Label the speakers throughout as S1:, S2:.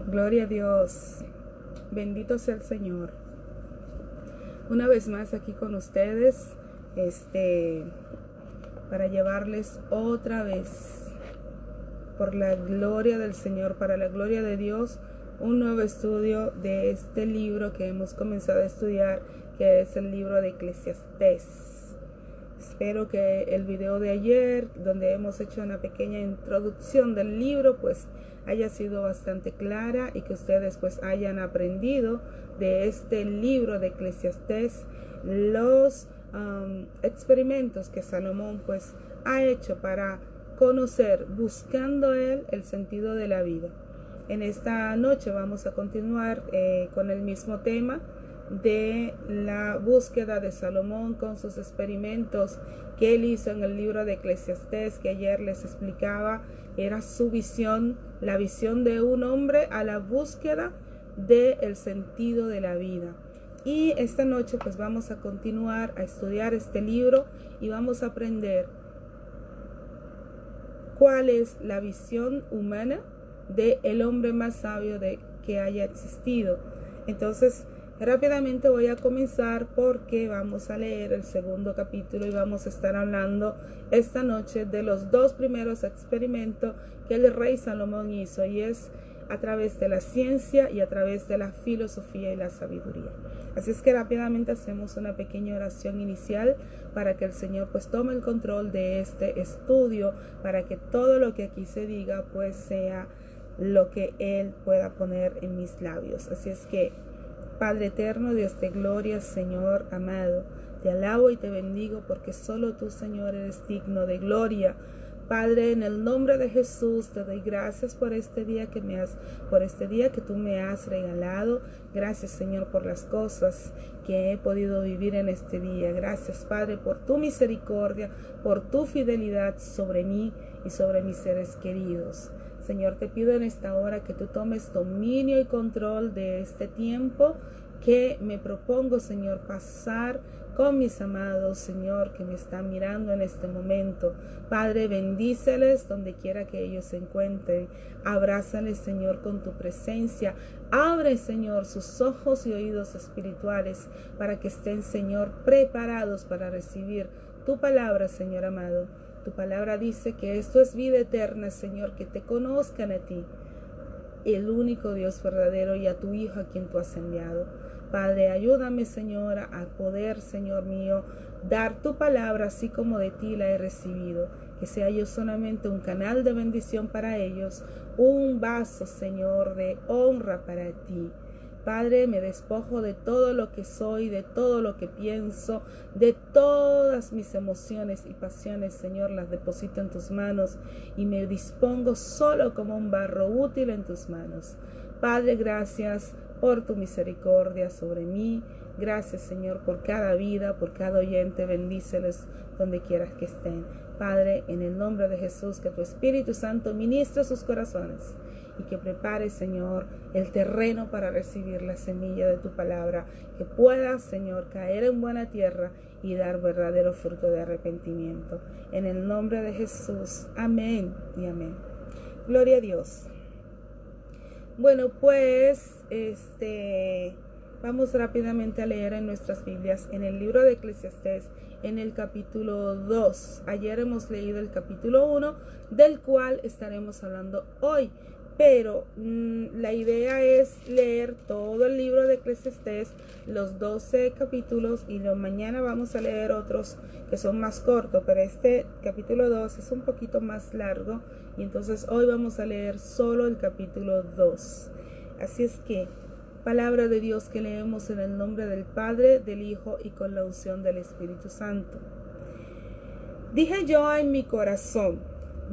S1: Gloria a Dios. Bendito sea el Señor. Una vez más aquí con ustedes, para llevarles otra vez, por la gloria del Señor, para la gloria de Dios, un nuevo estudio de este libro que hemos comenzado a estudiar, que es el libro de Eclesiastés. Espero que el video de ayer, donde hemos hecho una pequeña introducción del libro, pues haya sido bastante clara y que ustedes pues hayan aprendido de este libro de Eclesiastés los experimentos que Salomón pues ha hecho para conocer, buscando él, el sentido de la vida. En esta noche vamos a continuar con el mismo tema de la búsqueda de Salomón con sus experimentos que él hizo en el libro de Eclesiastés, que ayer les explicaba. Era su visión, la visión de un hombre a la búsqueda del sentido de la vida. Y esta noche pues vamos a continuar a estudiar este libro y vamos a aprender cuál es la visión humana del hombre más sabio que haya existido. Entonces, rápidamente voy a comenzar porque vamos a leer el segundo capítulo y vamos a estar hablando esta noche de los dos primeros experimentos que el rey Salomón hizo, y es a través de la ciencia y a través de la filosofía y la sabiduría. Así es que rápidamente hacemos una pequeña oración inicial para que el Señor pues tome el control de este estudio, para que todo lo que aquí se diga pues sea lo que Él pueda poner en mis labios. Así es que, Padre eterno, Dios de gloria, Señor amado, te alabo y te bendigo porque solo tú, Señor, eres digno de gloria. Padre, en el nombre de Jesús te doy gracias por este día que tú me has regalado. Gracias, Señor, por las cosas que he podido vivir en este día. Gracias, Padre, por tu misericordia, por tu fidelidad sobre mí y sobre mis seres queridos. Señor, te pido en esta hora que tú tomes dominio y control de este tiempo que me propongo, Señor, pasar con mis amados, Señor, que me están mirando en este momento. Padre, bendíceles donde quiera que ellos se encuentren. Abrázales, Señor, con tu presencia. Abre, Señor, sus ojos y oídos espirituales para que estén, Señor, preparados para recibir tu palabra, Señor amado. Tu palabra dice que esto es vida eterna, Señor, que te conozcan a ti, el único Dios verdadero, y a tu Hijo a quien tú has enviado. Padre, ayúdame, Señor, a poder, Señor mío, dar tu palabra así como de ti la he recibido. Que sea yo solamente un canal de bendición para ellos, un vaso, Señor, de honra para ti. Padre, me despojo de todo lo que soy, de todo lo que pienso, de todas mis emociones y pasiones, Señor, las deposito en tus manos y me dispongo solo como un barro útil en tus manos. Padre, gracias por tu misericordia sobre mí. Gracias, Señor, por cada vida, por cada oyente. Bendíceles donde quieras que estén. Padre, en el nombre de Jesús, que tu Espíritu Santo ministre sus corazones y que prepare, Señor, el terreno para recibir la semilla de tu palabra, que pueda, Señor, caer en buena tierra y dar verdadero fruto de arrepentimiento. En el nombre de Jesús, amén y amén. Gloria a Dios. Bueno, pues, vamos rápidamente a leer en nuestras Biblias, en el libro de Eclesiastés, en el capítulo 2. Ayer hemos leído el capítulo 1, del cual estaremos hablando hoy. Pero la idea es leer todo el libro de Eclesiastés, los 12 capítulos, y mañana vamos a leer otros que son más cortos, pero este capítulo 2 es un poquito más largo, y entonces hoy vamos a leer solo el capítulo 2. Así es que, palabra de Dios que leemos en el nombre del Padre, del Hijo y con la unción del Espíritu Santo. Dije yo en mi corazón,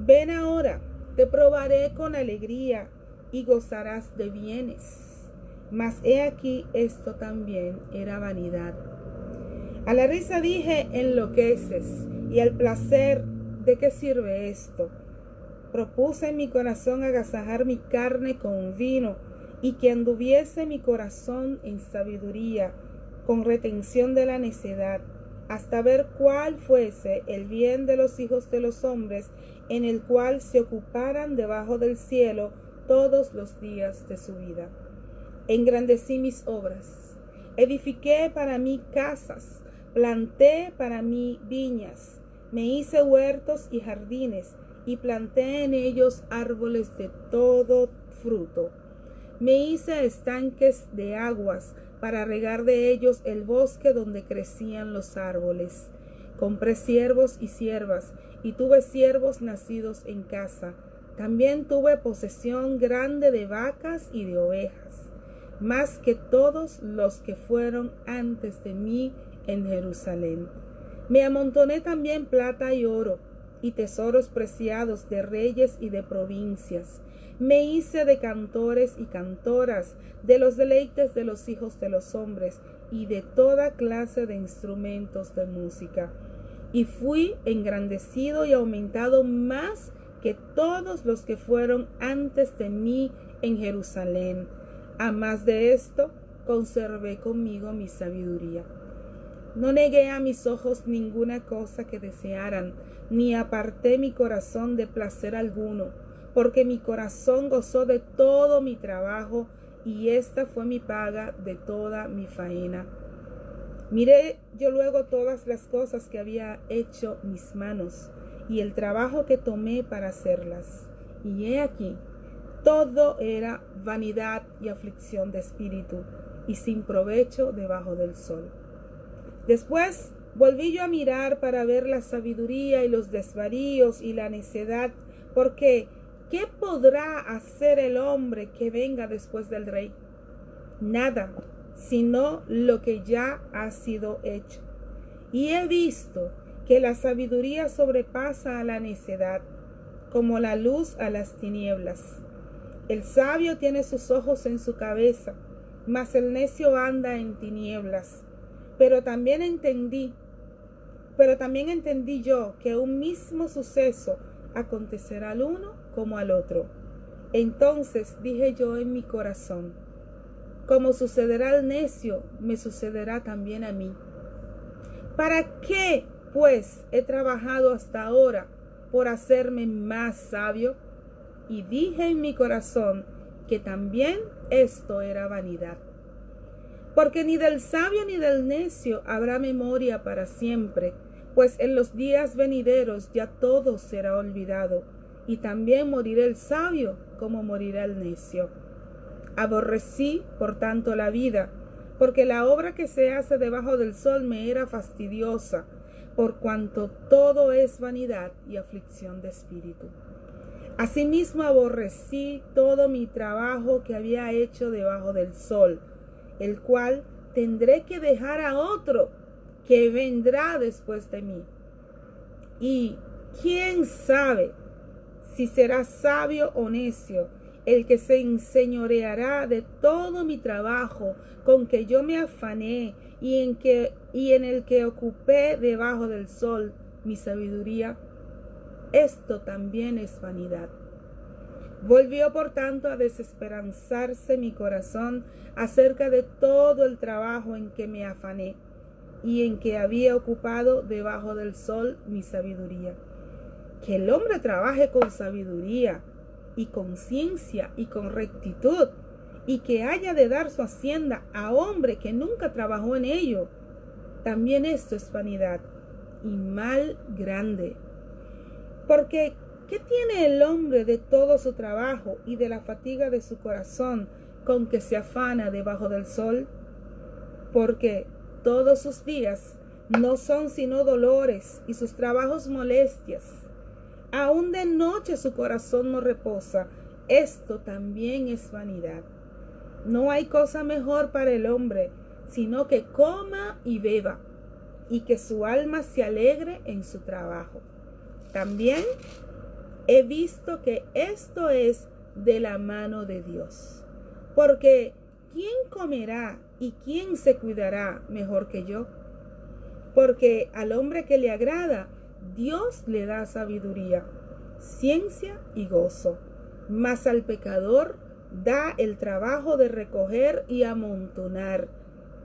S1: ven ahora, te probaré con alegría y gozarás de bienes. Mas he aquí, esto también era vanidad. A la risa dije, enloqueces, y al placer, ¿de qué sirve esto? Propuse en mi corazón agasajar mi carne con vino, y que anduviese mi corazón en sabiduría, con retención de la necedad, hasta ver cuál fuese el bien de los hijos de los hombres, en el cual se ocuparan debajo del cielo todos los días de su vida. Engrandecí mis obras, edifiqué para mí casas, planté para mí viñas, me hice huertos y jardines, y planté en ellos árboles de todo fruto. Me hice estanques de aguas para regar de ellos el bosque donde crecían los árboles. Compré siervos y siervas, y tuve siervos nacidos en casa. También tuve posesión grande de vacas y de ovejas, más que todos los que fueron antes de mí en Jerusalén. Me amontoné también plata y oro, y tesoros preciados de reyes y de provincias. Me hice de cantores y cantoras, de los deleites de los hijos de los hombres, y de toda clase de instrumentos de música. Y fui engrandecido y aumentado más que todos los que fueron antes de mí en Jerusalén. A más de esto, conservé conmigo mi sabiduría. No negué a mis ojos ninguna cosa que desearan, ni aparté mi corazón de placer alguno, porque mi corazón gozó de todo mi trabajo, y esta fue mi paga de toda mi faena. Miré yo luego todas las cosas que había hecho mis manos, y el trabajo que tomé para hacerlas. Y he aquí, todo era vanidad y aflicción de espíritu, y sin provecho debajo del sol. Después volví yo a mirar para ver la sabiduría y los desvaríos y la necedad, porque ¿qué podrá hacer el hombre que venga después del rey? Nada, sino lo que ya ha sido hecho. Y he visto que la sabiduría sobrepasa a la necedad, como la luz a las tinieblas. El sabio tiene sus ojos en su cabeza, mas el necio anda en tinieblas. Pero también entendí yo que un mismo suceso acontecerá al uno como al otro. Entonces dije yo en mi corazón: como sucederá al necio, me sucederá también a mí. ¿Para qué, pues, he trabajado hasta ahora por hacerme más sabio? Y dije en mi corazón que también esto era vanidad. Porque ni del sabio ni del necio habrá memoria para siempre, pues en los días venideros ya todo será olvidado, y también morirá el sabio como morirá el necio. Aborrecí, por tanto, la vida, porque la obra que se hace debajo del sol me era fastidiosa, por cuanto todo es vanidad y aflicción de espíritu. Asimismo aborrecí todo mi trabajo que había hecho debajo del sol, el cual tendré que dejar a otro que vendrá después de mí. Y quién sabe si será sabio o necio el que se enseñoreará de todo mi trabajo con que yo me afané y en el que ocupé debajo del sol mi sabiduría. Esto también es vanidad. Volvió por tanto a desesperanzarse mi corazón acerca de todo el trabajo en que me afané y en que había ocupado debajo del sol mi sabiduría. Que el hombre trabaje con sabiduría y con ciencia y con rectitud, y que haya de dar su hacienda a hombre que nunca trabajó en ello. También esto es vanidad y mal grande. Porque ¿qué tiene el hombre de todo su trabajo y de la fatiga de su corazón con que se afana debajo del sol? Porque todos sus días no son sino dolores y sus trabajos molestias. Aún de noche su corazón no reposa. Esto también es vanidad. No hay cosa mejor para el hombre, sino que coma y beba, y que su alma se alegre en su trabajo. También he visto que esto es de la mano de Dios. Porque ¿quién comerá y quién se cuidará mejor que yo? Porque al hombre que le agrada, Dios le da sabiduría, ciencia y gozo. Mas al pecador da el trabajo de recoger y amontonar,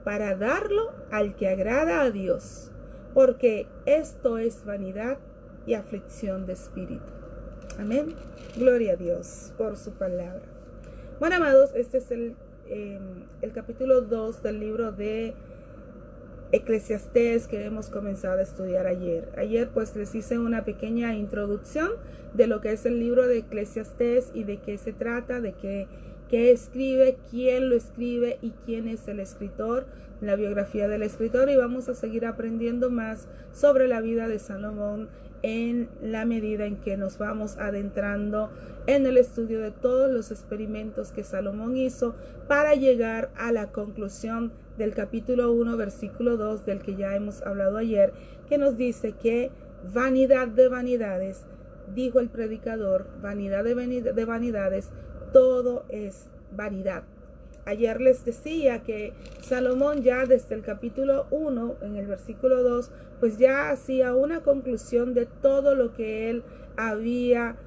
S1: para darlo al que agrada a Dios. Porque esto es vanidad y aflicción de espíritu. Amén. Gloria a Dios por su palabra. Bueno, amados, este es el capítulo 2 del libro de Eclesiastés que hemos comenzado a estudiar ayer. Ayer pues les hice una pequeña introducción de lo que es el libro de Eclesiastés y de qué se trata, de qué escribe, quién lo escribe y quién es el escritor, la biografía del escritor, y vamos a seguir aprendiendo más sobre la vida de Salomón en la medida en que nos vamos adentrando en el estudio de todos los experimentos que Salomón hizo para llegar a la conclusión del capítulo 1, versículo 2, del que ya hemos hablado ayer, que nos dice que vanidad de vanidades, dijo el predicador, vanidad de vanidades, todo es vanidad. Ayer les decía que Salomón ya desde el capítulo 1, en el versículo 2, pues ya hacía una conclusión de todo lo que él había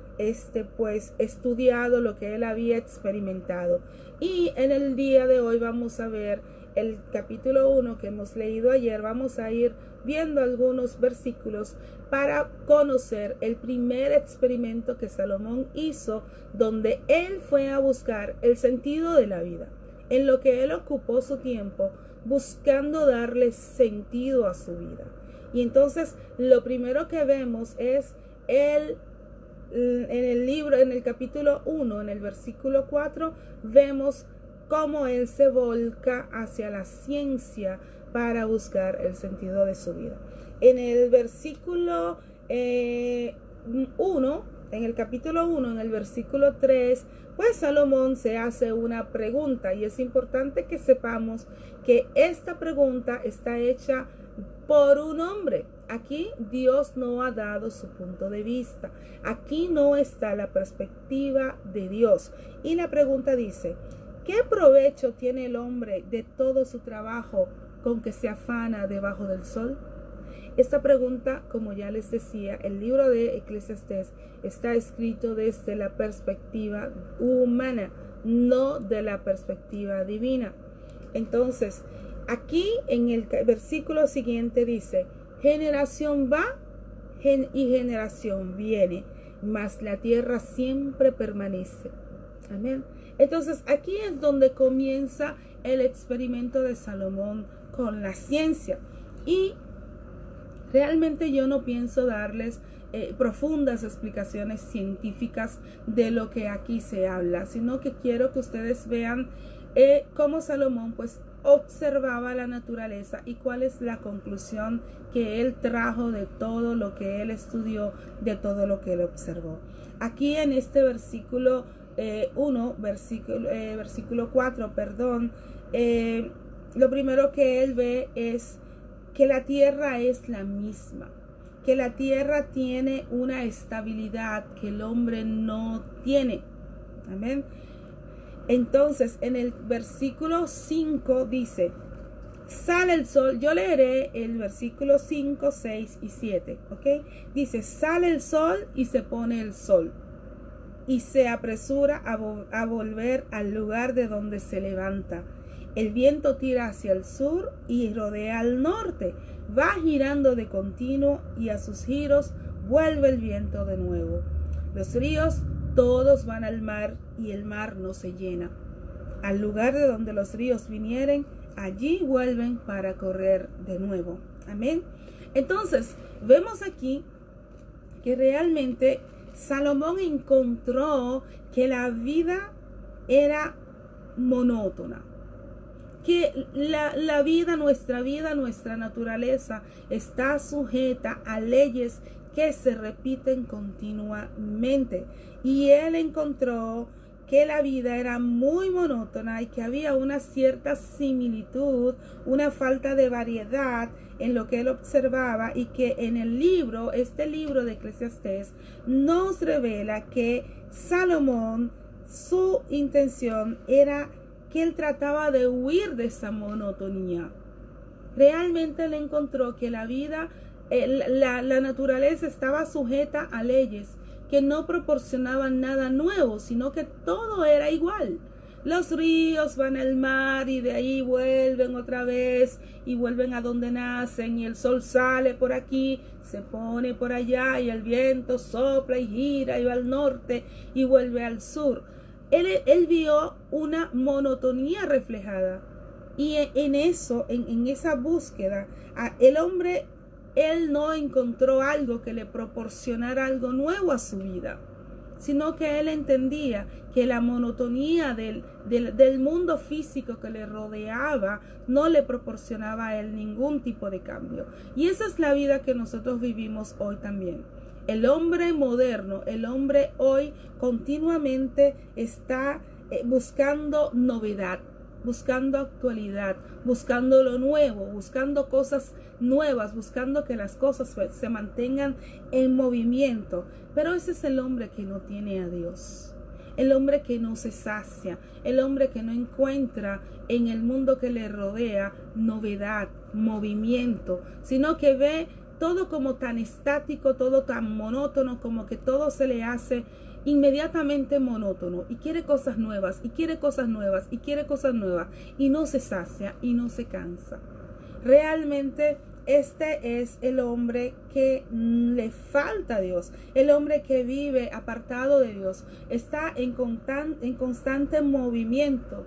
S1: pues estudiado, lo que él había experimentado. Y en el día de hoy vamos a ver el capítulo 1 que hemos leído ayer. Vamos a ir viendo algunos versículos para conocer el primer experimento que Salomón hizo, donde él fue a buscar el sentido de la vida, en lo que él ocupó su tiempo buscando darle sentido a su vida. Y entonces lo primero que vemos es en el libro, en el capítulo 1, en el versículo 4, vemos cómo él se volca hacia la ciencia para buscar el sentido de su vida. En el versículo 1, en el capítulo 1, en el versículo 3, pues Salomón se hace una pregunta, y es importante que sepamos que esta pregunta está hecha por un hombre. Aquí Dios no ha dado su punto de vista. Aquí no está la perspectiva de Dios. Y la pregunta dice: ¿qué provecho tiene el hombre de todo su trabajo con que se afana debajo del sol? Esta pregunta, como ya les decía, el libro de Eclesiastés está escrito desde la perspectiva humana, no de la perspectiva divina. Entonces, aquí en el versículo siguiente dice: generación va y generación viene, mas la tierra siempre permanece. Amén. Entonces, aquí es donde comienza el experimento de Salomón con la ciencia. Y realmente yo no pienso darles profundas explicaciones científicas de lo que aquí se habla, sino que quiero que ustedes vean cómo Salomón pues observaba la naturaleza y cuál es la conclusión que él trajo de todo lo que él estudió, de todo lo que él observó. Aquí en este versículo 4, lo primero que él ve es que la tierra es la misma, que la tierra tiene una estabilidad que el hombre no tiene. Amén. Entonces, en el versículo 5 dice: sale el sol. Yo leeré el versículo 5, 6 y 7, ¿ok? Dice: sale el sol y se pone el sol, y se apresura a volver al lugar de donde se levanta. El viento tira hacia el sur y rodea al norte. Va girando de continuo, y a sus giros vuelve el viento de nuevo. Los ríos todos van al mar, y el mar no se llena. Al lugar de donde los ríos vinieren, allí vuelven para correr de nuevo. Amén. Entonces, vemos aquí que realmente Salomón encontró que la vida era monótona, que la vida, nuestra naturaleza está sujeta a leyes que se repiten continuamente. Y él encontró que la vida era muy monótona y que había una cierta similitud, una falta de variedad en lo que él observaba, y que en el libro, este libro de Eclesiastés, nos revela que Salomón, su intención era que él trataba de huir de esa monotonía. Realmente él encontró que la vida, la naturaleza estaba sujeta a leyes que no proporcionaban nada nuevo, sino que todo era igual. Los ríos van al mar y de ahí vuelven otra vez y vuelven a donde nacen, y el sol sale por aquí, se pone por allá, y el viento sopla y gira y va al norte y vuelve al sur. Él vio una monotonía reflejada, y en esa búsqueda, el hombre, él no encontró algo que le proporcionara algo nuevo a su vida, sino que él entendía que la monotonía del mundo físico que le rodeaba no le proporcionaba a él ningún tipo de cambio. Y esa es la vida que nosotros vivimos hoy también. El hombre moderno, el hombre hoy continuamente está buscando novedad, buscando actualidad, buscando lo nuevo, buscando cosas nuevas, buscando que las cosas se mantengan en movimiento. Pero ese es el hombre que no tiene a Dios, el hombre que no se sacia, el hombre que no encuentra en el mundo que le rodea novedad, movimiento, sino que ve todo como tan estático, todo tan monótono, como que todo se le hace inmediatamente monótono, y quiere cosas nuevas, y quiere cosas nuevas, y quiere cosas nuevas, y no se sacia y no se cansa. Realmente este es el hombre que le falta a Dios, el hombre que vive apartado de Dios, está en constante movimiento,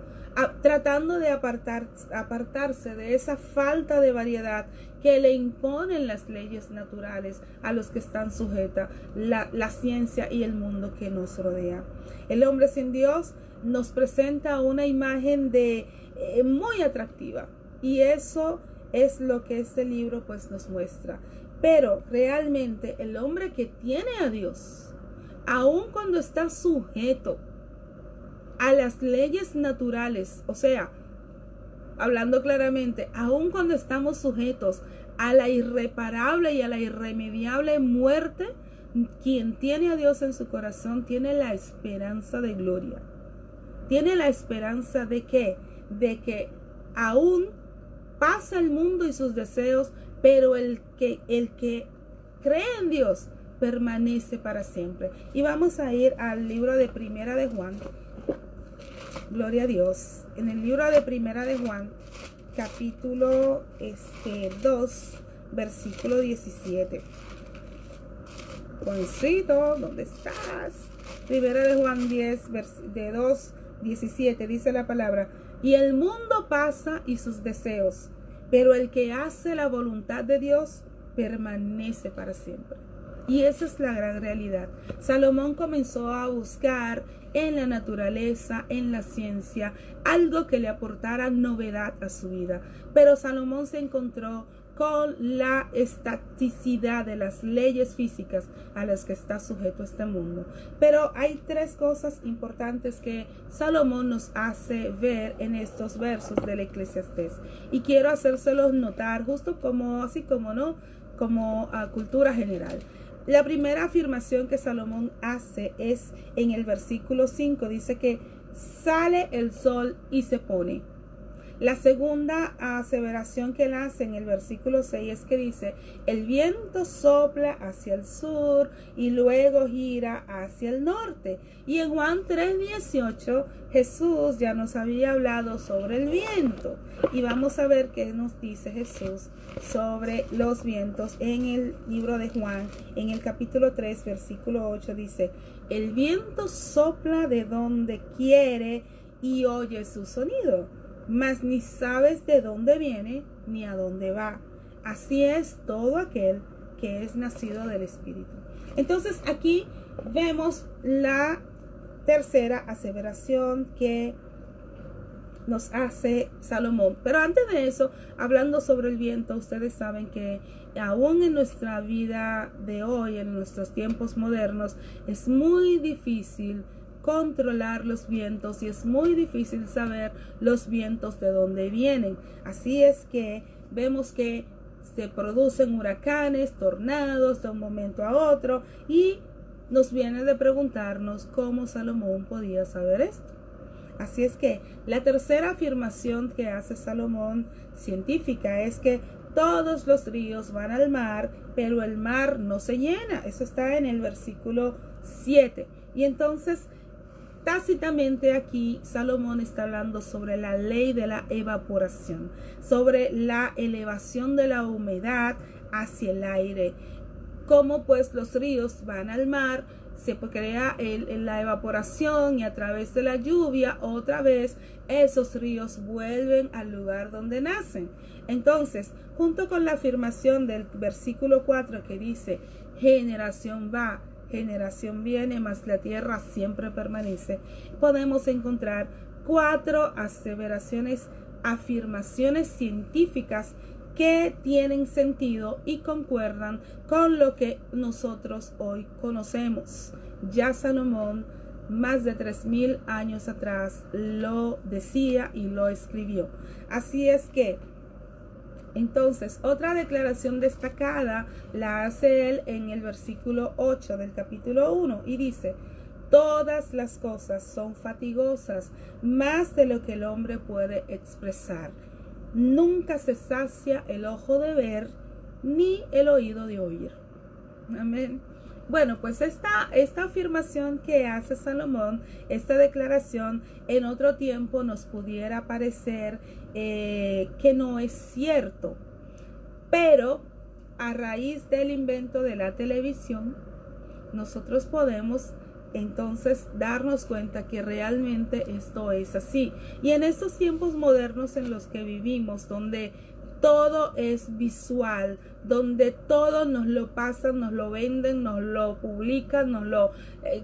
S1: tratando de apartarse de esa falta de variedad que le imponen las leyes naturales a los que están sujetas la ciencia y el mundo que nos rodea. El hombre sin Dios nos presenta una imagen muy atractiva, y eso es lo que este libro pues nos muestra. Pero realmente el hombre que tiene a Dios, aun cuando está sujeto a las leyes naturales, o sea, hablando claramente, aun cuando estamos sujetos a la irreparable y a la irremediable muerte, quien tiene a Dios en su corazón tiene la esperanza de gloria. Tiene la esperanza de que aún pasa el mundo y sus deseos, pero el que cree en Dios permanece para siempre. Y vamos a ir al libro de Primera de Juan. Gloria a Dios. En el libro de Primera de Juan, capítulo 2, versículo 17. Juancito, ¿dónde estás? Primera de Juan 10, de 2, 17, dice la palabra: y el mundo pasa y sus deseos, pero el que hace la voluntad de Dios permanece para siempre. Y esa es la gran realidad. Salomón comenzó a buscar en la naturaleza, en la ciencia, algo que le aportara novedad a su vida. Pero Salomón se encontró con la estaticidad de las leyes físicas a las que está sujeto este mundo. Pero hay tres cosas importantes que Salomón nos hace ver en estos versos del Eclesiastés, y quiero hacérselos notar justo como a cultura general. La primera afirmación que Salomón hace es en el versículo 5, dice que sale el sol y se pone. La segunda aseveración que él hace en el versículo 6 es que dice: el viento sopla hacia el sur y luego gira hacia el norte. Y en Juan 3:18 Jesús ya nos había hablado sobre el viento, y vamos a ver qué nos dice Jesús sobre los vientos en el libro de Juan. En el capítulo 3, versículo 8 dice: el viento sopla de donde quiere y oye su sonido, mas ni sabes de dónde viene ni a dónde va. Así es todo aquel que es nacido del Espíritu. Entonces aquí vemos la tercera aseveración que nos hace Salomón. Pero antes de eso, hablando sobre el viento, ustedes saben que aún en nuestra vida de hoy, en nuestros tiempos modernos, es muy difícil controlar los vientos, y es muy difícil saber los vientos de dónde vienen. Así es que vemos que se producen huracanes, tornados de un momento a otro, y nos viene de preguntarnos cómo Salomón podía saber esto. Así es que la tercera afirmación que hace Salomón científica es que todos los ríos van al mar, pero el mar no se llena. Eso está en el versículo 7. Y entonces tácitamente aquí Salomón está hablando sobre la ley de la evaporación, sobre la elevación de la humedad hacia el aire. Como pues los ríos van al mar, se crea la evaporación y a través de la lluvia otra vez esos ríos vuelven al lugar donde nacen. Entonces, junto con la afirmación del versículo 4 que dice, generación va, generación viene, mas la tierra siempre permanece, podemos encontrar 4 aseveraciones, afirmaciones científicas que tienen sentido y concuerdan con lo que nosotros hoy conocemos. Ya Salomón, más de 3000 años atrás, lo decía y lo escribió. Así es que, entonces, otra declaración destacada la hace él en el versículo 8 del capítulo 1 y dice, todas las cosas son fatigosas, más de lo que el hombre puede expresar. Nunca se sacia el ojo de ver, ni el oído de oír. Amén. Bueno, pues esta afirmación que hace Salomón, esta declaración, en otro tiempo nos pudiera parecer que no es cierto. Pero a raíz del invento de la televisión, nosotros podemos entonces darnos cuenta que realmente esto es así. Y en estos tiempos modernos en los que vivimos, donde todo es visual, donde todo nos lo pasan, nos lo venden, nos lo publican,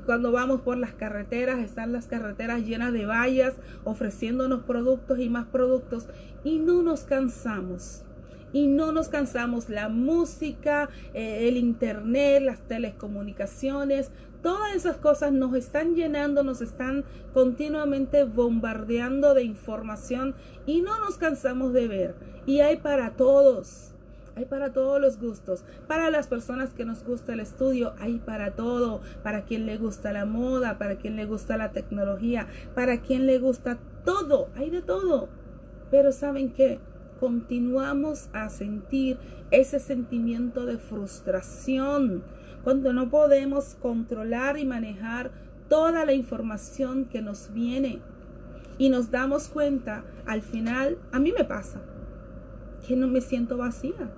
S1: cuando vamos por las carreteras, están las carreteras llenas de vallas ofreciéndonos productos y más productos, y no nos cansamos. Y no nos cansamos. La música, el internet, las telecomunicaciones, todas esas cosas nos están llenando, nos están continuamente bombardeando de información y no nos cansamos de ver. Y hay para todos. Hay para todos los gustos. Para las personas que nos gusta el estudio, hay para todo. Para quien le gusta la moda, para quien le gusta la tecnología, para quien le gusta todo. Hay de todo. Pero ¿saben qué? Continuamos a sentir ese sentimiento de frustración cuando no podemos controlar y manejar toda la información que nos viene y nos damos cuenta, al final, a mí me pasa que no me siento vacía,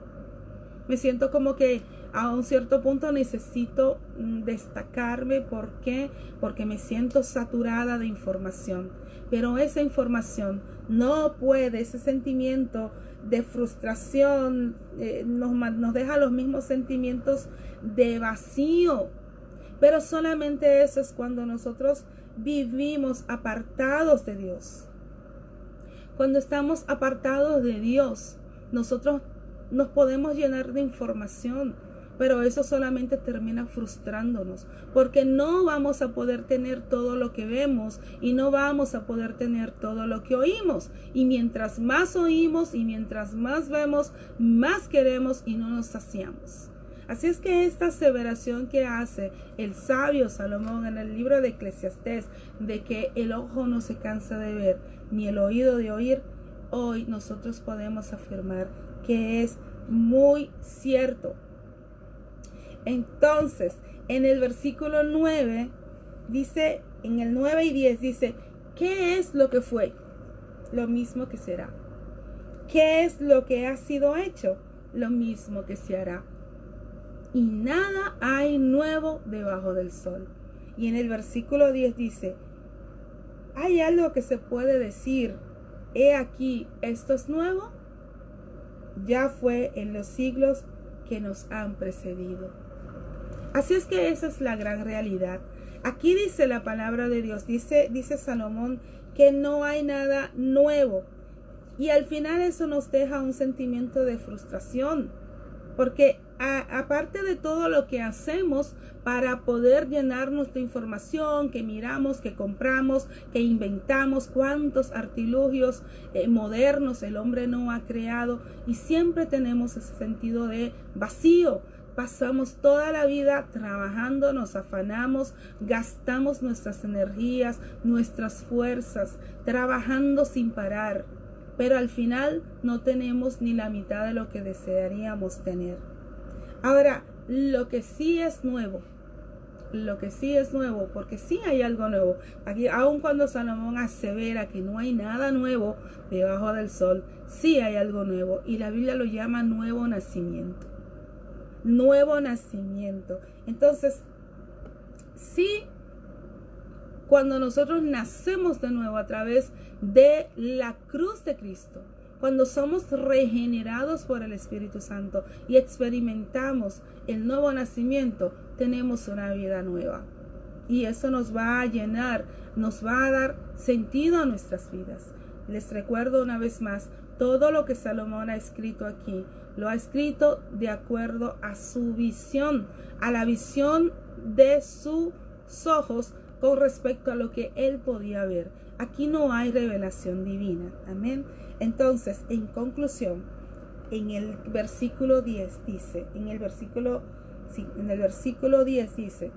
S1: me siento como que a un cierto punto necesito destacarme. ¿Por qué? Porque me siento saturada de información. Pero esa información no puede, ese sentimiento de frustración nos deja los mismos sentimientos de vacío. Pero solamente eso es cuando nosotros vivimos apartados de Dios. Cuando estamos apartados de Dios, nosotros nos podemos llenar de información, pero eso solamente termina frustrándonos, porque no vamos a poder tener todo lo que vemos y no vamos a poder tener todo lo que oímos. Y mientras más oímos y mientras más vemos, más queremos y no nos saciamos. Así es que esta aseveración que hace el sabio Salomón en el libro de Eclesiastés, de que el ojo no se cansa de ver, ni el oído de oír, hoy nosotros podemos afirmar que es muy cierto. Entonces, en el versículo 9, dice, en el 9 y 10 dice, ¿qué es lo que fue? Lo mismo que será. ¿Qué es lo que ha sido hecho? Lo mismo que se hará. Y nada hay nuevo debajo del sol. Y en el versículo 10 dice, ¿hay algo que se puede decir? He aquí, esto es nuevo. Ya fue en los siglos que nos han precedido. Así es que esa es la gran realidad. Aquí dice la palabra de Dios, dice Salomón, que no hay nada nuevo. Y al final eso nos deja un sentimiento de frustración. Porque aparte de todo lo que hacemos para poder llenarnos de información, que miramos, que compramos, que inventamos, cuántos artilugios modernos el hombre no ha creado, y siempre tenemos ese sentido de vacío. Pasamos toda la vida trabajando, nos afanamos, gastamos nuestras energías, nuestras fuerzas, trabajando sin parar. Pero al final no tenemos ni la mitad de lo que desearíamos tener. Ahora, lo que sí es nuevo, lo que sí es nuevo, porque sí hay algo nuevo. Aquí, aun cuando Salomón asevera que no hay nada nuevo debajo del sol, sí hay algo nuevo, y la Biblia lo llama nuevo nacimiento. Nuevo nacimiento. Entonces, sí, cuando nosotros nacemos de nuevo a través de la cruz de Cristo, cuando somos regenerados por el Espíritu Santo y experimentamos el nuevo nacimiento, tenemos una vida nueva. Y eso nos va a llenar, nos va a dar sentido a nuestras vidas. Les recuerdo una vez más, todo lo que Salomón ha escrito aquí, lo ha escrito de acuerdo a su visión, a la visión de sus ojos con respecto a lo que él podía ver. Aquí no hay revelación divina. Amén. Entonces, en conclusión, en el versículo 10 dice, en el versículo 10 dice,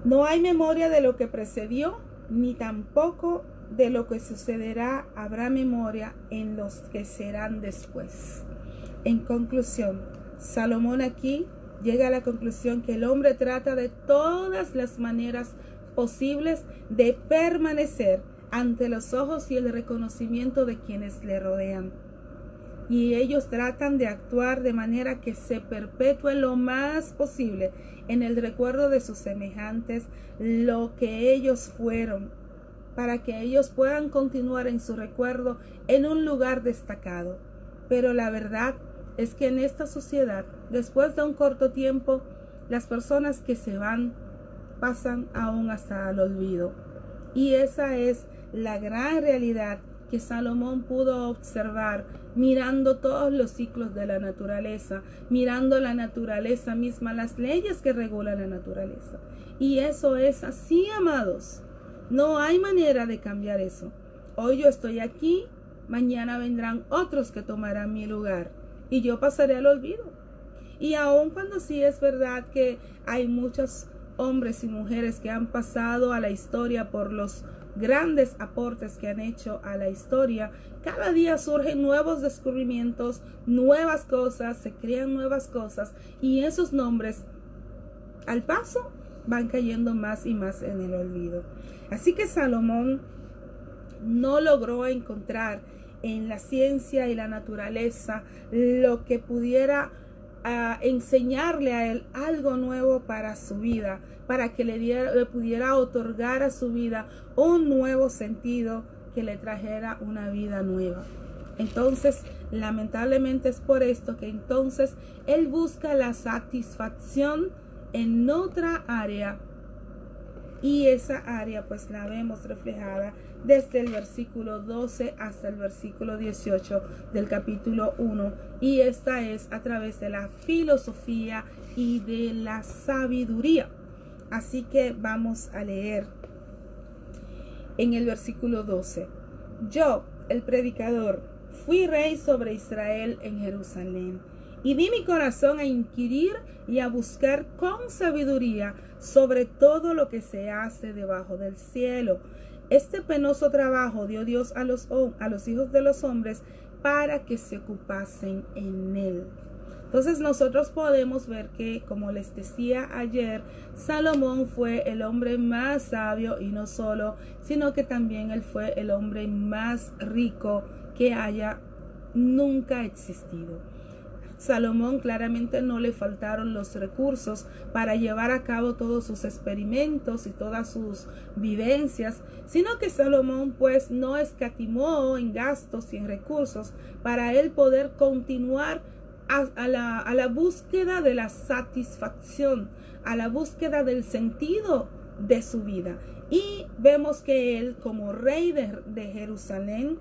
S1: no hay memoria de lo que precedió, ni tampoco de lo que sucederá habrá memoria en los que serán después. En conclusión, Salomón aquí llega a la conclusión que el hombre trata de todas las maneras posibles de permanecer ante los ojos y el reconocimiento de quienes le rodean. Y ellos tratan de actuar de manera que se perpetúe lo más posible en el recuerdo de sus semejantes lo que ellos fueron, para que ellos puedan continuar en su recuerdo en un lugar destacado. Pero la verdad es que en esta sociedad, después de un corto tiempo, las personas que se van pasan aún hasta el olvido. Y esa es la gran realidad que Salomón pudo observar mirando todos los ciclos de la naturaleza, mirando la naturaleza misma, las leyes que regulan la naturaleza. Y eso es así, amados. No hay manera de cambiar eso. Hoy yo estoy aquí, mañana vendrán otros que tomarán mi lugar y yo pasaré al olvido. Y aun cuando sí es verdad que hay muchos hombres y mujeres que han pasado a la historia por los grandes aportes que han hecho a la historia, cada día surgen nuevos descubrimientos, nuevas cosas, se crean nuevas cosas, y esos nombres al paso van cayendo más y más en el olvido. Así que Salomón no logró encontrar en la ciencia y la naturaleza lo que pudiera enseñarle a él algo nuevo para su vida, para que le pudiera otorgar a su vida un nuevo sentido que le trajera una vida nueva. Entonces, lamentablemente es por esto que entonces él busca la satisfacción en otra área, y esa área pues la vemos reflejada desde el versículo 12 hasta el versículo 18 del capítulo 1, y esta es a través de la filosofía y de la sabiduría. Así que vamos a leer en el versículo 12. Yo, el predicador, fui rey sobre Israel en Jerusalén, y di mi corazón a inquirir y a buscar con sabiduría sobre todo lo que se hace debajo del cielo. Este penoso trabajo dio Dios a los hijos de los hombres para que se ocupasen en él. Entonces nosotros podemos ver que, como les decía ayer, Salomón fue el hombre más sabio, y no solo, sino que también él fue el hombre más rico que haya nunca existido. Salomón claramente no le faltaron los recursos para llevar a cabo todos sus experimentos y todas sus vivencias, sino que Salomón pues no escatimó en gastos y en recursos para él poder continuar a la búsqueda de la satisfacción, a la búsqueda del sentido de su vida. Y vemos que él, como rey de Jerusalén,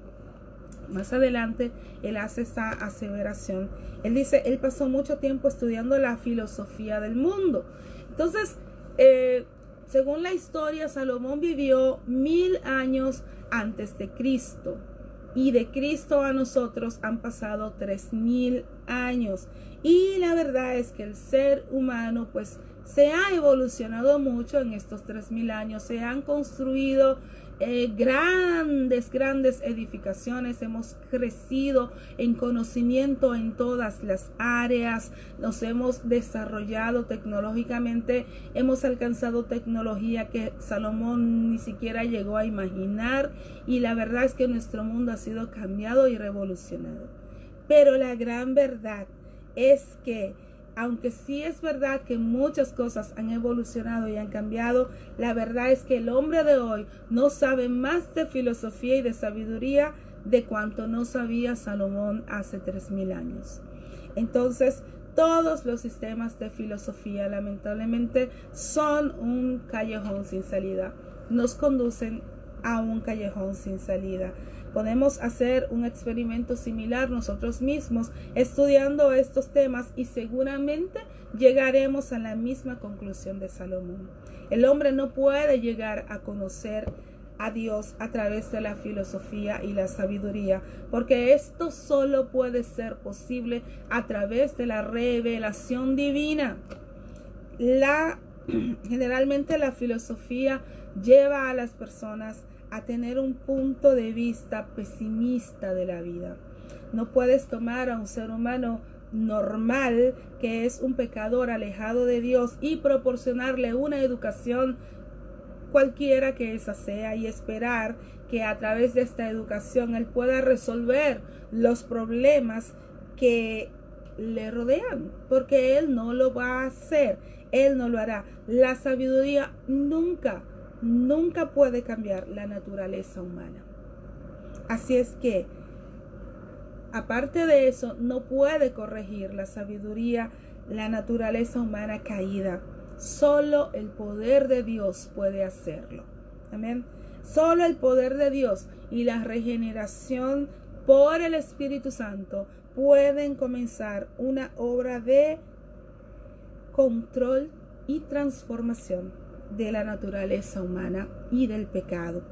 S1: más adelante él hace esa aseveración. Él dice, él pasó mucho tiempo estudiando la filosofía del mundo. Entonces, según la historia, Salomón vivió 1000 años antes de Cristo. Y de Cristo a nosotros han pasado 3000 años. Y la verdad es que el ser humano pues se ha evolucionado mucho en estos 3000 años, se han construido grandes edificaciones, hemos crecido en conocimiento en todas las áreas, nos hemos desarrollado tecnológicamente, hemos alcanzado tecnología que Salomón ni siquiera llegó a imaginar, y la verdad es que nuestro mundo ha sido cambiado y revolucionado. Pero la gran verdad es que aunque sí es verdad que muchas cosas han evolucionado y han cambiado, la verdad es que el hombre de hoy no sabe más de filosofía y de sabiduría de cuanto no sabía Salomón hace 3000 años. Entonces, todos los sistemas de filosofía lamentablemente son un callejón sin salida. Nos conducen a un callejón sin salida. Podemos hacer un experimento similar nosotros mismos estudiando estos temas y seguramente llegaremos a la misma conclusión de Salomón. El hombre no puede llegar a conocer a Dios a través de la filosofía y la sabiduría, porque esto solo puede ser posible a través de la revelación divina. Generalmente la filosofía lleva a las personas a tener un punto de vista pesimista de la vida. No puedes tomar a un ser humano normal, que es un pecador alejado de Dios, y proporcionarle una educación cualquiera que esa sea, y esperar que a través de esta educación él pueda resolver los problemas que le rodean, porque él no lo va a hacer, él no lo hará. La sabiduría nunca puede cambiar la naturaleza humana. Así es que, aparte de eso, no puede corregir la sabiduría la naturaleza humana caída. Solo el poder de Dios puede hacerlo. Amén. Solo el poder de Dios y la regeneración por el Espíritu Santo pueden comenzar una obra de control y transformación de la naturaleza humana y del pecado.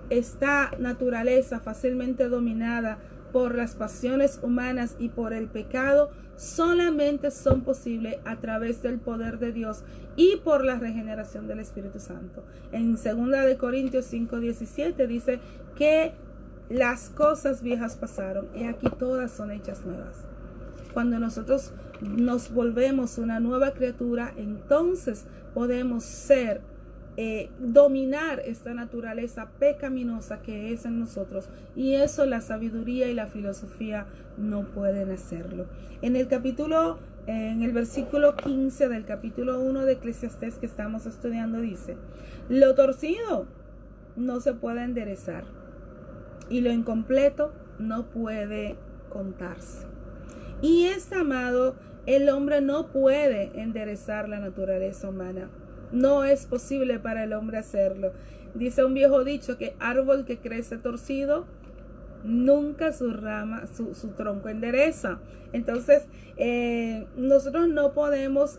S1: Esta naturaleza fácilmente dominada por las pasiones humanas y por el pecado solamente son posibles a través del poder de Dios y por la regeneración del Espíritu Santo. En 2 Corintios 5:17 dice que las cosas viejas pasaron y aquí todas son hechas nuevas. Cuando nosotros nos volvemos una nueva criatura, entonces podemos dominar esta naturaleza pecaminosa que es en nosotros, y eso la sabiduría y la filosofía no pueden hacerlo. En el versículo 15 del capítulo 1 de Eclesiastés que estamos estudiando dice: lo torcido no se puede enderezar y lo incompleto no puede contarse. Y es, amado, el hombre no puede enderezar la naturaleza humana. No es posible para el hombre hacerlo. Dice un viejo dicho que árbol que crece torcido, nunca su tronco endereza. Entonces, nosotros no podemos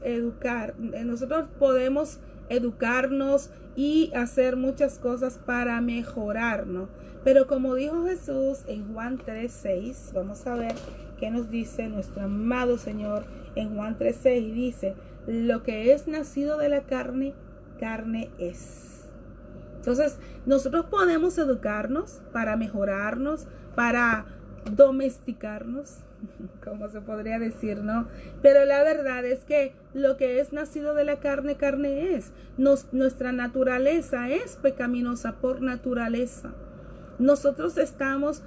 S1: nosotros podemos educarnos y hacer muchas cosas para mejorarnos. Pero como dijo Jesús en Juan 3:6, vamos a ver qué nos dice nuestro amado Señor en Juan 3:6, y dice: lo que es nacido de la carne, carne es. Entonces, nosotros podemos educarnos para mejorarnos, para domesticarnos, como se podría decir, ¿no? Pero la verdad es que lo que es nacido de la carne, carne es. Nuestra naturaleza es pecaminosa por naturaleza. Nosotros estamos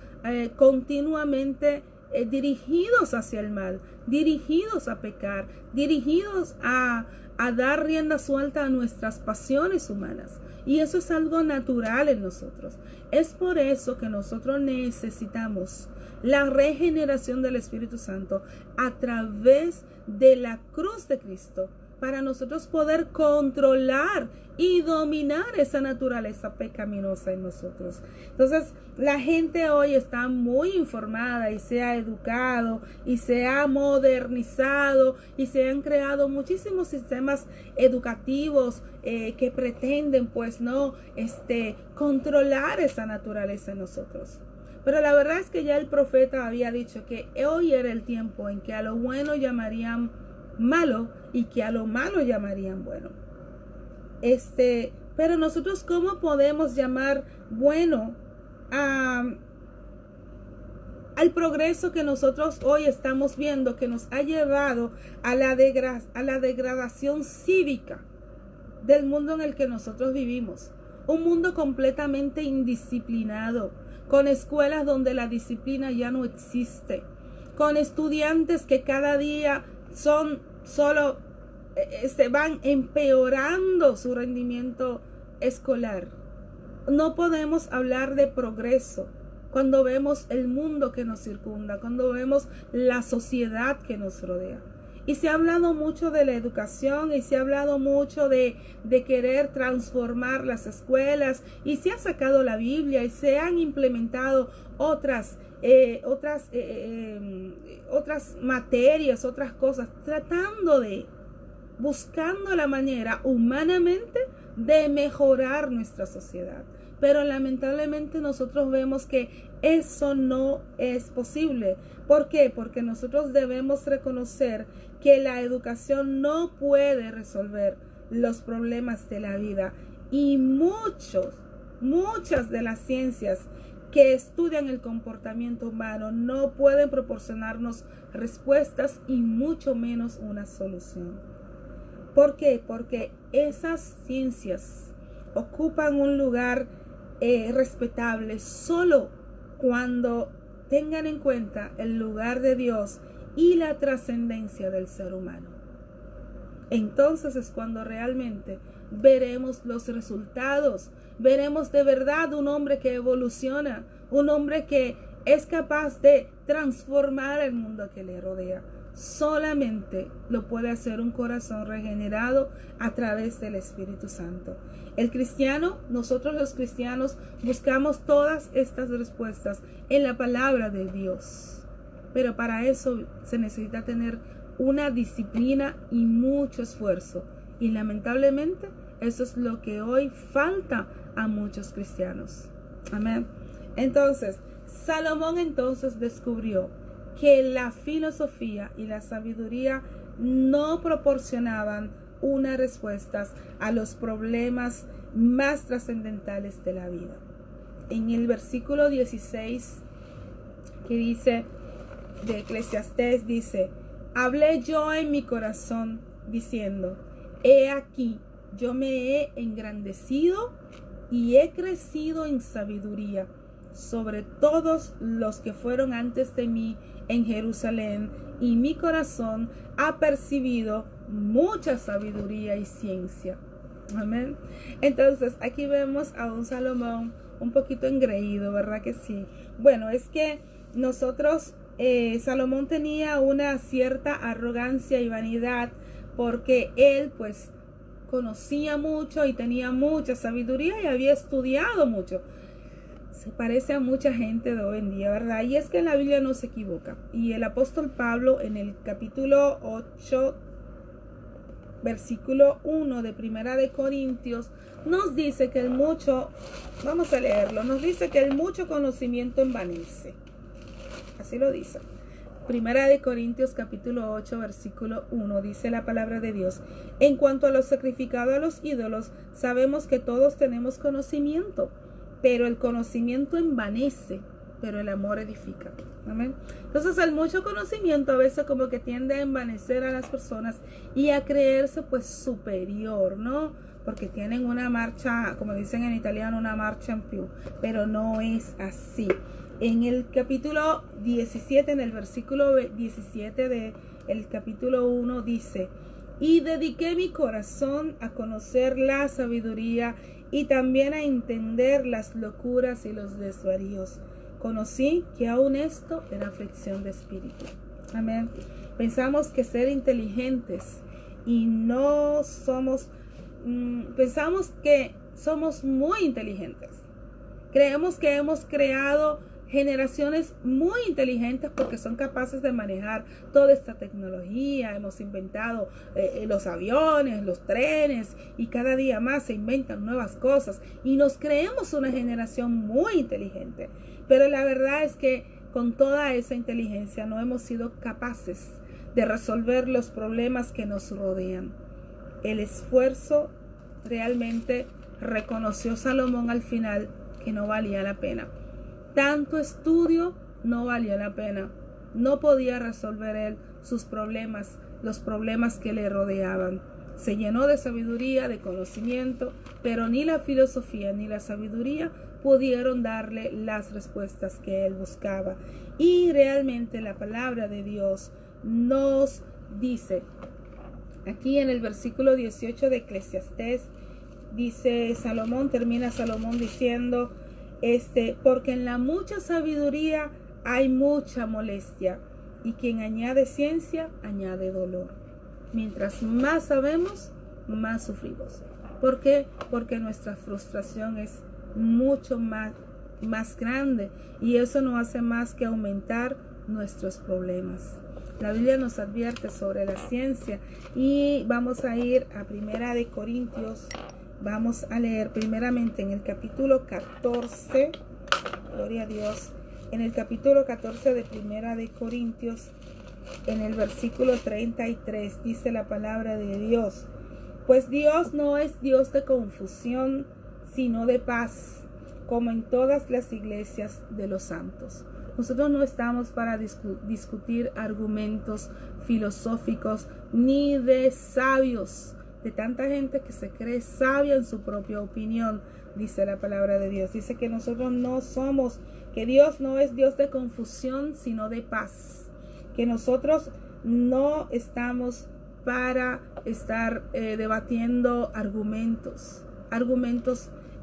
S1: continuamente dirigidos hacia el mal, dirigidos a pecar, dirigidos a dar rienda suelta a nuestras pasiones humanas. Y eso es algo natural en nosotros. Es por eso que nosotros necesitamos la regeneración del Espíritu Santo a través de la cruz de Cristo, para nosotros poder controlar y dominar esa naturaleza pecaminosa en nosotros. Entonces, la gente hoy está muy informada y se ha educado y se ha modernizado y se han creado muchísimos sistemas educativos que pretenden, pues, controlar esa naturaleza en nosotros. Pero la verdad es que ya el profeta había dicho que hoy era el tiempo en que a lo bueno llamarían malo y que a lo malo llamarían bueno. Pero nosotros, ¿cómo podemos llamar bueno al progreso que nosotros hoy estamos viendo, que nos ha llevado a la degradación cívica del mundo en el que nosotros vivimos? Un mundo completamente indisciplinado, con escuelas donde la disciplina ya no existe, con estudiantes que cada día van empeorando su rendimiento escolar. No podemos hablar de progreso cuando vemos el mundo que nos circunda, cuando vemos la sociedad que nos rodea. Y se ha hablado mucho de la educación, y se ha hablado mucho de querer transformar las escuelas, y se ha sacado la Biblia y se han implementado otras materias, otras cosas, buscando la manera humanamente de mejorar nuestra sociedad. Pero lamentablemente nosotros vemos que eso no es posible. ¿Por qué? Porque nosotros debemos reconocer que la educación no puede resolver los problemas de la vida. Y muchas de las ciencias que estudian el comportamiento humano no pueden proporcionarnos respuestas y mucho menos una solución. ¿Por qué? Porque esas ciencias ocupan un lugar respetable solo cuando tengan en cuenta el lugar de Dios y la trascendencia del ser humano. Entonces es cuando realmente veremos los resultados, veremos de verdad un hombre que evoluciona, un hombre que es capaz de transformar el mundo que le rodea. Solamente lo puede hacer un corazón regenerado a través del Espíritu Santo. El cristiano, nosotros los cristianos, buscamos todas estas respuestas en la palabra de Dios. Pero para eso se necesita tener una disciplina y mucho esfuerzo. Y lamentablemente eso es lo que hoy falta a muchos cristianos. Amén. Entonces, Salomón descubrió que la filosofía y la sabiduría no proporcionaban unas respuestas a los problemas más trascendentales de la vida. En el versículo 16 que dice de Eclesiastés, dice: hablé yo en mi corazón diciendo, he aquí, yo me he engrandecido y he crecido en sabiduría sobre todos los que fueron antes de mí en Jerusalén, y mi corazón ha percibido mucha sabiduría y ciencia. Amén. Entonces aquí vemos a un Salomón un poquito engreído, ¿verdad que sí? Bueno, es que Salomón tenía una cierta arrogancia y vanidad, porque él pues conocía mucho y tenía mucha sabiduría y había estudiado mucho. Se parece a mucha gente de hoy en día, ¿verdad? Y es que en la Biblia no se equivoca. Y el apóstol Pablo en el capítulo 8, versículo 1 de Primera de Corintios, nos dice que el mucho, vamos a leerlo, nos dice que el mucho conocimiento envanece. Así lo dice. Primera de Corintios capítulo 8, versículo 1, dice la palabra de Dios: en cuanto a lo sacrificado a los ídolos, sabemos que todos tenemos conocimiento. Pero el conocimiento envanece, pero el amor edifica. Amén. Entonces el mucho conocimiento a veces como que tiende a envanecer a las personas y a creerse pues superior, ¿no? Porque tienen una marcha, como dicen en italiano, una marcha en più. Pero no es así. En el capítulo 17, en el versículo 17 del capítulo 1 dice: y dediqué mi corazón a conocer la sabiduría y también a entender las locuras y los desvaríos. Conocí que aún esto era aflicción de espíritu. Amén. Pensamos que ser inteligentes y no somos, pensamos que somos muy inteligentes. Creemos que hemos creado generaciones muy inteligentes porque son capaces de manejar toda esta tecnología. Hemos inventado los aviones, los trenes, y cada día más se inventan nuevas cosas y nos creemos una generación muy inteligente. Pero la verdad es que con toda esa inteligencia no hemos sido capaces de resolver los problemas que nos rodean. El esfuerzo realmente reconoció Salomón al final que no valía la pena. Tanto estudio no valió la pena. No podía resolver él sus problemas, los problemas que le rodeaban. Se llenó de sabiduría, de conocimiento, pero ni la filosofía ni la sabiduría pudieron darle las respuestas que él buscaba. Y realmente la palabra de Dios nos dice, aquí en el versículo 18 de Eclesiastés, dice Salomón, termina Salomón diciendo, porque en la mucha sabiduría hay mucha molestia, y quien añade ciencia, añade dolor. Mientras más sabemos, más sufrimos. ¿Por qué? Porque nuestra frustración es mucho más grande, y eso no hace más que aumentar nuestros problemas. La Biblia nos advierte sobre la ciencia, y vamos a ir a Primera de Corintios. Vamos a leer primeramente en el capítulo 14, gloria a Dios, en el capítulo 14 de Primera de Corintios, en el versículo 33, dice la palabra de Dios: pues Dios no es Dios de confusión, sino de paz, como en todas las iglesias de los santos. Nosotros no estamos para discutir argumentos filosóficos ni de sabios, de tanta gente que se cree sabia en su propia opinión. Dice la palabra de Dios, dice que nosotros no somos, que Dios no es Dios de confusión, sino de paz, que nosotros no estamos para estar debatiendo argumentos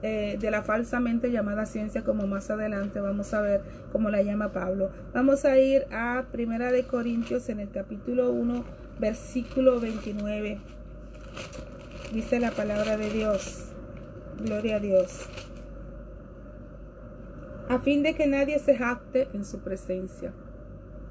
S1: de la falsamente llamada ciencia, como más adelante vamos a ver cómo la llama Pablo. Vamos a ir a Primera de Corintios en el capítulo 1, versículo 29. Dice la palabra de Dios, gloria a Dios, a fin de que nadie se jacte en su presencia.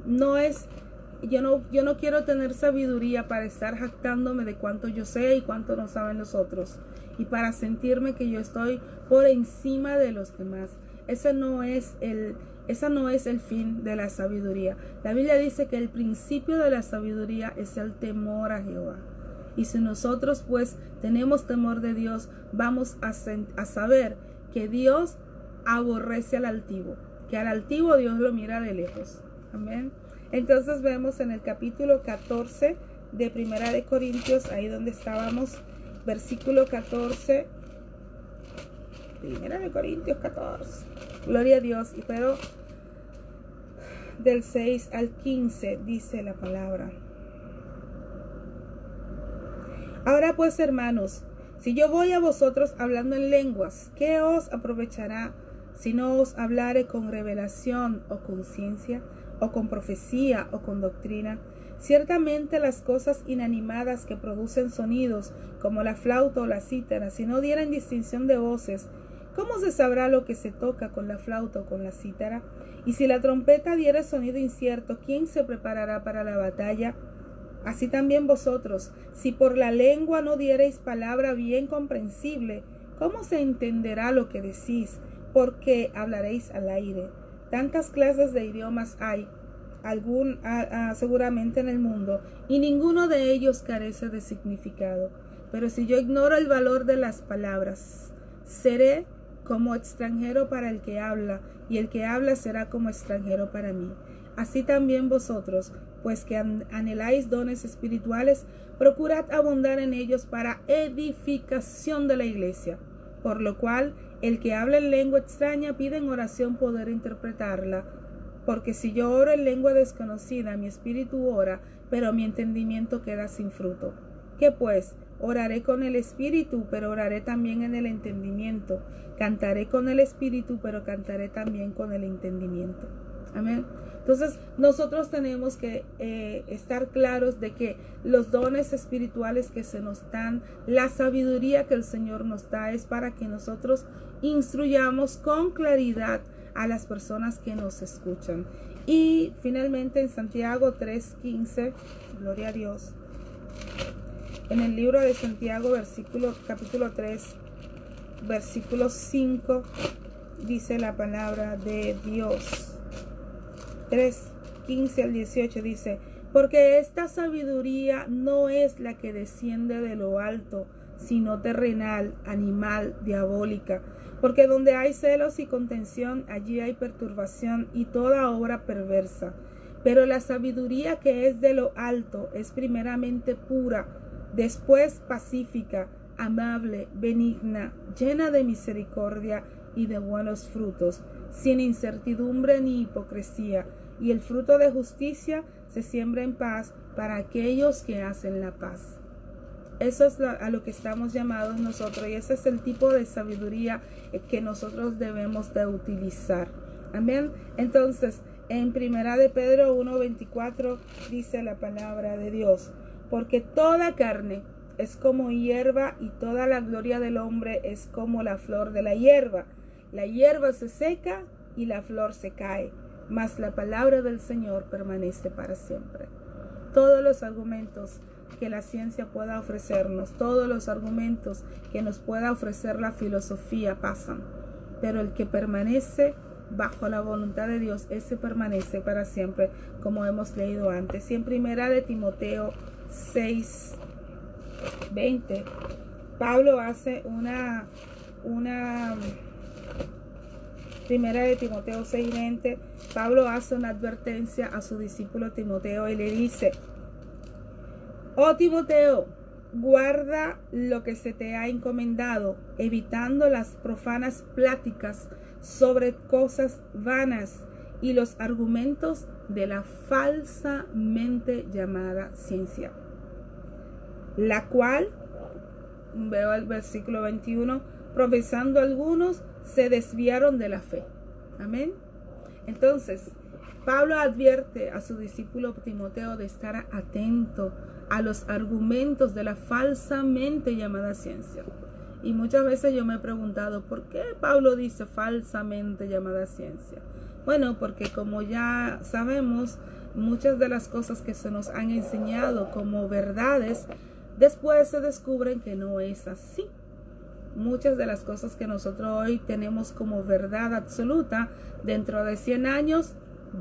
S1: Yo no quiero tener sabiduría para estar jactándome de cuánto yo sé y cuánto no saben los otros, y para sentirme que yo estoy por encima de los demás. Ese no es el fin de la sabiduría. La Biblia dice que el principio de la sabiduría es el temor a Jehová. Y si nosotros pues tenemos temor de Dios, vamos a saber que Dios aborrece al altivo, que al altivo Dios lo mira de lejos. Amén. Entonces vemos en el capítulo 14 de Primera de Corintios, ahí donde estábamos, versículo 14, Primera de Corintios 14, gloria a Dios, pero del 6 al 15 dice la palabra: ahora pues, hermanos, si yo voy a vosotros hablando en lenguas, ¿qué os aprovechará si no os hablare con revelación o con ciencia, o con profecía o con doctrina? Ciertamente las cosas inanimadas que producen sonidos, como la flauta o la cítara, si no dieran distinción de voces, ¿cómo se sabrá lo que se toca con la flauta o con la cítara? Y si la trompeta diera sonido incierto, ¿quién se preparará para la batalla? Así también vosotros, si por la lengua no diereis palabra bien comprensible, ¿cómo se entenderá lo que decís? Porque hablaréis al aire. Tantas clases de idiomas hay, seguramente en el mundo, y ninguno de ellos carece de significado. Pero si yo ignoro el valor de las palabras, seré como extranjero para el que habla, y el que habla será como extranjero para mí. Así también vosotros, pues que anheláis dones espirituales, procurad abundar en ellos para edificación de la iglesia. Por lo cual, el que habla en lengua extraña pide en oración poder interpretarla. Porque si yo oro en lengua desconocida, mi espíritu ora, pero mi entendimiento queda sin fruto. ¿Qué pues? Oraré con el espíritu, pero oraré también en el entendimiento. Cantaré con el espíritu, pero cantaré también con el entendimiento. Amén. Entonces nosotros tenemos que estar claros de que los dones espirituales que se nos dan, la sabiduría que el Señor nos da, es para que nosotros instruyamos con claridad a las personas que nos escuchan. Y finalmente en Santiago 3:15, gloria a Dios, en el libro de Santiago, capítulo 3, versículo 5, dice la palabra de Dios. 3:15 al 18 dice: Porque esta sabiduría no es la que desciende de lo alto, sino terrenal, animal, diabólica. Porque donde hay celos y contención, allí hay perturbación y toda obra perversa. Pero la sabiduría que es de lo alto es primeramente pura, después pacífica, amable, benigna, llena de misericordia y de buenos frutos, sin incertidumbre ni hipocresía. Y el fruto de justicia se siembra en paz para aquellos que hacen la paz. Eso es a lo que estamos llamados nosotros, y ese es el tipo de sabiduría que nosotros debemos de utilizar. Amén. Entonces, en Primera de Pedro 1:24 dice la palabra de Dios: porque toda carne es como hierba, y toda la gloria del hombre es como la flor de la hierba. La hierba se seca y la flor se cae, mas la palabra del Señor permanece para siempre. Todos los argumentos que la ciencia pueda ofrecernos, todos los argumentos que nos pueda ofrecer la filosofía pasan, pero el que permanece bajo la voluntad de Dios, ese permanece para siempre, como hemos leído antes. Y en Primera de Timoteo 6:20, Pablo hace Primera de Timoteo 6:20, Pablo hace una advertencia a su discípulo Timoteo y le dice: oh Timoteo, guarda lo que se te ha encomendado, evitando las profanas pláticas sobre cosas vanas y los argumentos de la falsamente llamada ciencia, la cual, veo el versículo 21, profesando algunos, se desviaron de la fe. Amén. Entonces, Pablo advierte a su discípulo Timoteo de estar atento a los argumentos de la falsamente llamada ciencia. Y muchas veces yo me he preguntado, ¿por qué Pablo dice falsamente llamada ciencia? Bueno, porque como ya sabemos, muchas de las cosas que se nos han enseñado como verdades, después se descubren que no es así. Muchas de las cosas que nosotros hoy tenemos como verdad absoluta, dentro de 100 años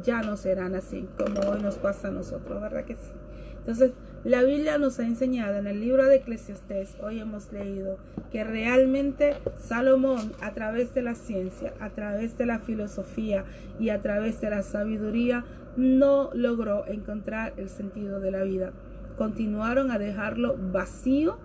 S1: ya no serán así, como hoy nos pasa a nosotros, ¿verdad que sí? Entonces, la Biblia nos ha enseñado en el libro de Eclesiastés, hoy hemos leído, que realmente Salomón, a través de la ciencia, a través de la filosofía y a través de la sabiduría, no logró encontrar el sentido de la vida. Continuaron a dejarlo vacío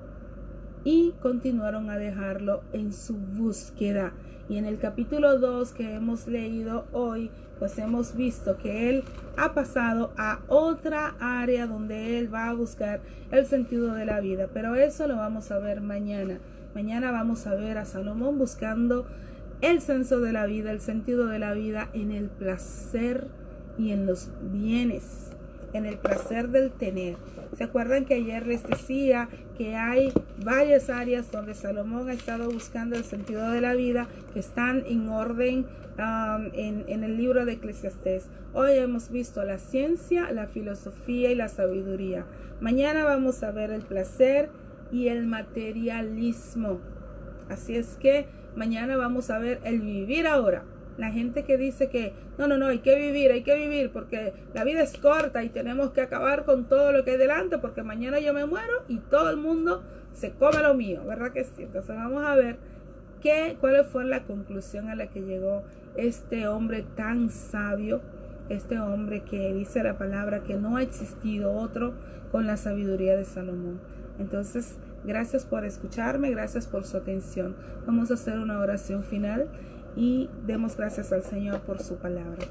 S1: y continuaron a dejarlo en su búsqueda. Y en el capítulo 2 que hemos leído hoy, pues hemos visto que él ha pasado a otra área donde él va a buscar el sentido de la vida. Pero eso lo vamos a ver mañana. Mañana vamos a ver a Salomón buscando el senso de la vida, el sentido de la vida en el placer y en los bienes, en el placer del tener. ¿Se acuerdan que ayer les decía que hay varias áreas donde Salomón ha estado buscando el sentido de la vida, que están en orden en el libro de Eclesiastés? Hoy hemos visto la ciencia, la filosofía y la sabiduría. Mañana vamos a ver el placer y el materialismo. Así es que mañana vamos a ver el vivir ahora. La gente que dice que no, hay que vivir porque la vida es corta y tenemos que acabar con todo lo que hay delante porque mañana yo me muero y todo el mundo se come lo mío, ¿verdad que sí? Entonces vamos a ver cuál fue la conclusión a la que llegó este hombre tan sabio, este hombre que dice la palabra que no ha existido otro con la sabiduría de Salomón. Entonces, gracias por escucharme, gracias por su atención. Vamos a hacer una oración final y demos gracias al Señor por su palabra.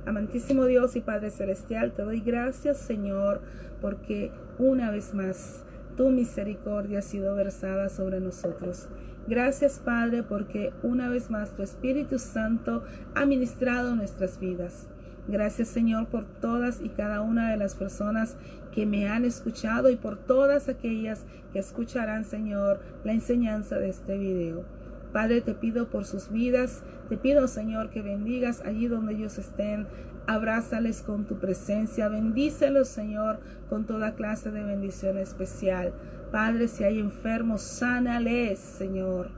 S1: Amantísimo Dios y Padre Celestial, te doy gracias, Señor, porque una vez más tu misericordia ha sido versada sobre nosotros. Gracias, Padre, porque una vez más tu Espíritu Santo ha ministrado nuestras vidas. Gracias, Señor, por todas y cada una de las personas que me han escuchado y por todas aquellas que escucharán, Señor, la enseñanza de este video. Padre, te pido por sus vidas, te pido, Señor, que bendigas allí donde ellos estén, abrázales con tu presencia, bendícelos, Señor, con toda clase de bendición especial. Padre, si hay enfermos, sánales, Señor.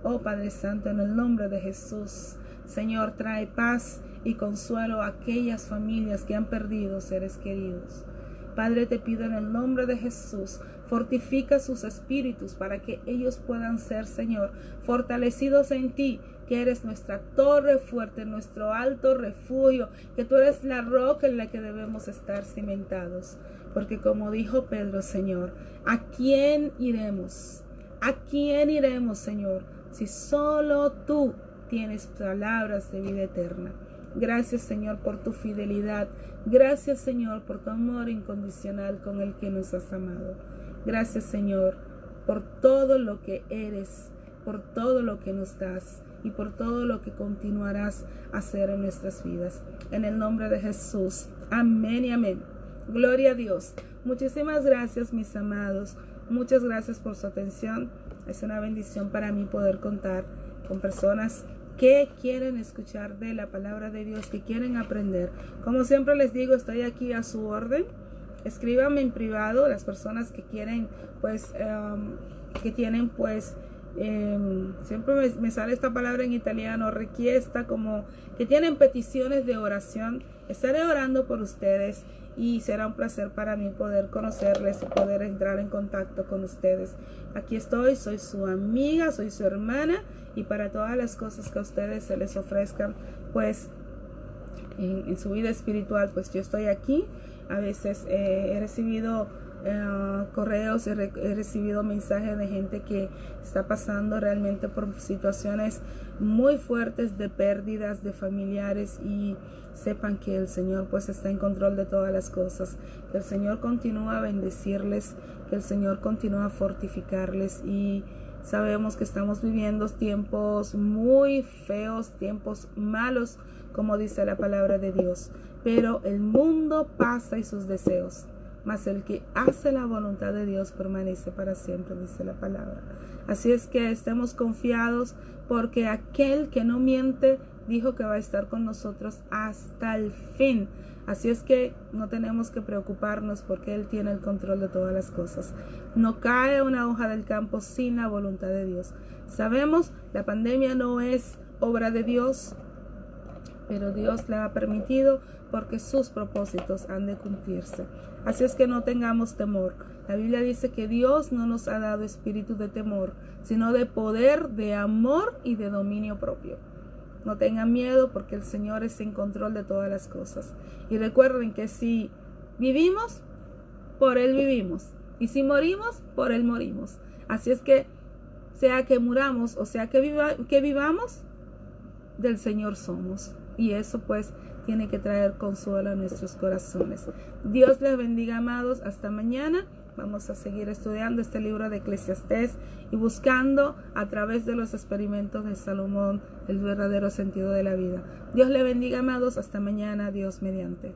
S1: Oh Padre Santo, en el nombre de Jesús, Señor, trae paz y consuelo a aquellas familias que han perdido seres queridos. Padre, te pido en el nombre de Jesús, fortifica sus espíritus para que ellos puedan ser, Señor, fortalecidos en ti, que eres nuestra torre fuerte, nuestro alto refugio, que tú eres la roca en la que debemos estar cimentados. Porque como dijo Pedro, Señor, ¿a quién iremos? ¿A quién iremos, Señor, si solo tú tienes palabras de vida eterna? Gracias, Señor, por tu fidelidad. Gracias, Señor, por tu amor incondicional con el que nos has amado. Gracias, Señor, por todo lo que eres, por todo lo que nos das y por todo lo que continuarás a hacer en nuestras vidas. En el nombre de Jesús. Amén y amén. Gloria a Dios. Muchísimas gracias, mis amados. Muchas gracias por su atención. Es una bendición para mí poder contar con personas que quieren escuchar de la palabra de Dios, que quieren aprender. Como siempre les digo, estoy aquí a su orden. Escríbanme en privado las personas que quieren, pues, que tienen, pues, siempre me sale esta palabra en italiano, richiesta, como que tienen peticiones de oración. Estaré orando por ustedes y será un placer para mí poder conocerles y poder entrar en contacto con ustedes. Aquí estoy, soy su amiga, soy su hermana, y para todas las cosas que a ustedes se les ofrezcan, pues en su vida espiritual, pues yo estoy aquí. A veces he recibido correos, he recibido mensajes de gente que está pasando realmente por situaciones muy fuertes de pérdidas de familiares, y sepan que el Señor pues está en control de todas las cosas, que el Señor continúa a bendecirles, que el Señor continúa a fortificarles. Y sabemos que estamos viviendo tiempos muy feos, tiempos malos, como dice la palabra de Dios, pero el mundo pasa y sus deseos, mas el que hace la voluntad de Dios permanece para siempre, dice la palabra. Así es que estemos confiados, porque aquel que no miente dijo que va a estar con nosotros hasta el fin. Así es que no tenemos que preocuparnos, porque Él tiene el control de todas las cosas. No cae una hoja del campo sin la voluntad de Dios. Sabemos, la pandemia no es obra de Dios, pero Dios la ha permitido porque sus propósitos han de cumplirse. Así es que no tengamos temor. La Biblia dice que Dios no nos ha dado espíritu de temor, sino de poder, de amor y de dominio propio. No tengan miedo, porque el Señor es en control de todas las cosas. Y recuerden que si vivimos, por Él vivimos. Y si morimos, por Él morimos. Así es que, sea que muramos o sea que vivamos, del Señor somos. Y eso pues tiene que traer consuelo a nuestros corazones. Dios les bendiga, amados. Hasta mañana. Vamos a seguir estudiando este libro de Eclesiastés y buscando a través de los experimentos de Salomón el verdadero sentido de la vida. Dios les bendiga, amados. Hasta mañana. Dios mediante.